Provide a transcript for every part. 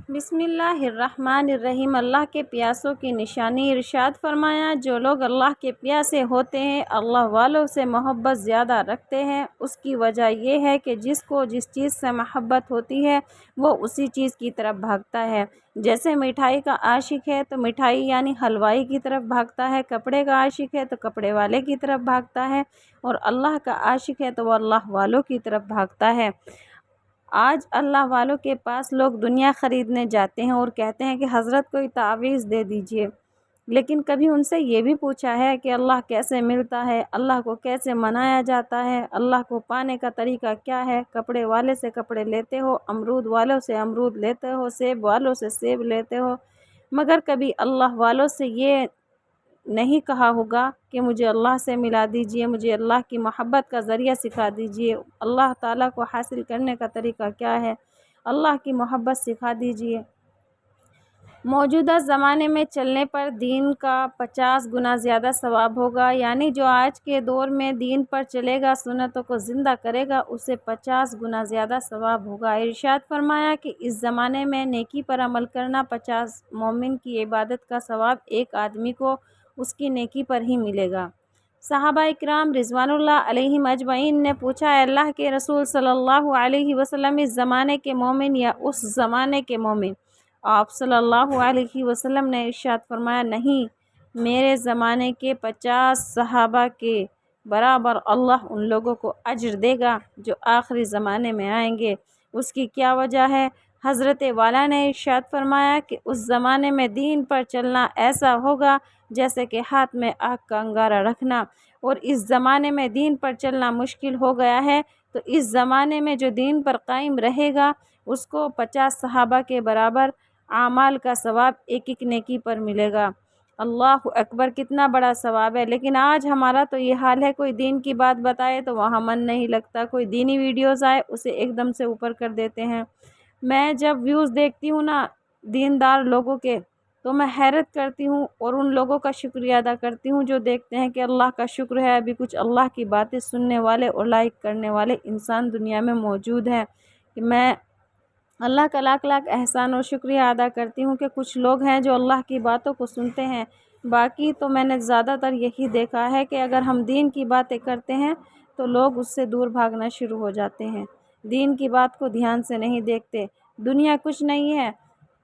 بسم اللہ الرحمن الرحیم۔ اللہ کے پیاسوں کی نشانی۔ ارشاد فرمایا، جو لوگ اللہ کے پیاسے ہوتے ہیں، اللہ والوں سے محبت زیادہ رکھتے ہیں، اس کی وجہ یہ ہے کہ جس کو جس چیز سے محبت ہوتی ہے وہ اسی چیز کی طرف بھاگتا ہے۔ جیسے مٹھائی کا عاشق ہے تو مٹھائی یعنی حلوائی کی طرف بھاگتا ہے، کپڑے کا عاشق ہے تو کپڑے والے کی طرف بھاگتا ہے، اور اللہ کا عاشق ہے تو وہ اللہ والوں کی طرف بھاگتا ہے۔ آج اللہ والوں کے پاس لوگ دنیا خریدنے جاتے ہیں اور کہتے ہیں کہ حضرت کوئی تعویذ دے دیجئے، لیکن کبھی ان سے یہ بھی پوچھا ہے کہ اللہ کیسے ملتا ہے، اللہ کو کیسے منایا جاتا ہے، اللہ کو پانے کا طریقہ کیا ہے؟ کپڑے والے سے کپڑے لیتے ہو، امرود والوں سے امرود لیتے ہو، سیب والوں سے سیب لیتے ہو، مگر کبھی اللہ والوں سے یہ نہیں کہا ہوگا کہ مجھے اللہ سے ملا دیجئے، مجھے اللہ کی محبت کا ذریعہ سکھا دیجئے، اللہ تعالیٰ کو حاصل کرنے کا طریقہ کیا ہے، اللہ کی محبت سکھا دیجئے۔ موجودہ زمانے میں چلنے پر دین کا 50 گنا زیادہ ثواب ہوگا، یعنی جو آج کے دور میں دین پر چلے گا، سنتوں کو زندہ کرے گا، اسے 50 گنا زیادہ ثواب ہوگا۔ ارشاد فرمایا کہ اس زمانے میں نیکی پر عمل کرنا 50 مومن کی عبادت کا ثواب ایک آدمی کو اس کی نیکی پر ہی ملے گا۔ صحابہ اکرام رضوان اللہ علیہم اجمعین نے پوچھا، اے اللہ کے رسول صلی اللہ علیہ وسلم، اس زمانے کے مومن یا اس زمانے کے مومن؟ آپ صلی اللہ علیہ وسلم نے ارشاد فرمایا، نہیں، میرے زمانے کے 50 صحابہ کے برابر اللہ ان لوگوں کو اجر دے گا جو آخری زمانے میں آئیں گے۔ اس کی کیا وجہ ہے؟ حضرت والا نے ارشاد فرمایا کہ اس زمانے میں دین پر چلنا ایسا ہوگا جیسے کہ ہاتھ میں آگ کا انگارہ رکھنا، اور اس زمانے میں دین پر چلنا مشکل ہو گیا ہے، تو اس زمانے میں جو دین پر قائم رہے گا اس کو 50 صحابہ کے برابر اعمال کا ثواب ایک ایک نیکی پر ملے گا۔ اللہ اکبر، کتنا بڑا ثواب ہے! لیکن آج ہمارا تو یہ حال ہے، کوئی دین کی بات بتائے تو وہاں من نہیں لگتا، کوئی دینی ویڈیوز آئے اسے ایک دم سے اوپر کر دیتے ہیں۔ میں جب ویوز دیکھتی ہوں نا دیندار لوگوں کے، تو میں حیرت کرتی ہوں اور ان لوگوں کا شکریہ ادا کرتی ہوں جو دیکھتے ہیں کہ اللہ کا شکر ہے ابھی کچھ اللہ کی باتیں سننے والے اور لائک کرنے والے انسان دنیا میں موجود ہیں، کہ میں اللہ کا لاکھ لاکھ احسان اور شکریہ ادا کرتی ہوں کہ کچھ لوگ ہیں جو اللہ کی باتوں کو سنتے ہیں۔ باقی تو میں نے زیادہ تر یہی دیکھا ہے کہ اگر ہم دین کی باتیں کرتے ہیں تو لوگ اس سے دور بھاگنا شروع ہو جاتے ہیں، دین کی بات کو دھیان سے نہیں دیکھتے۔ دنیا کچھ نہیں ہے،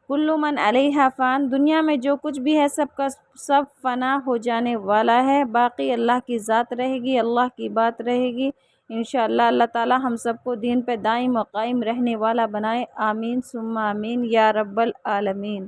کل من علیہا فان، دنیا میں جو کچھ بھی ہے سب کا سب فنا ہو جانے والا ہے، باقی اللہ کی ذات رہے گی، اللہ کی بات رہے گی۔ انشاءاللہ اللہ تعالی ہم سب کو دین پہ دائم و قائم رہنے والا بنائے، آمین ثم آمین یا رب العالمین۔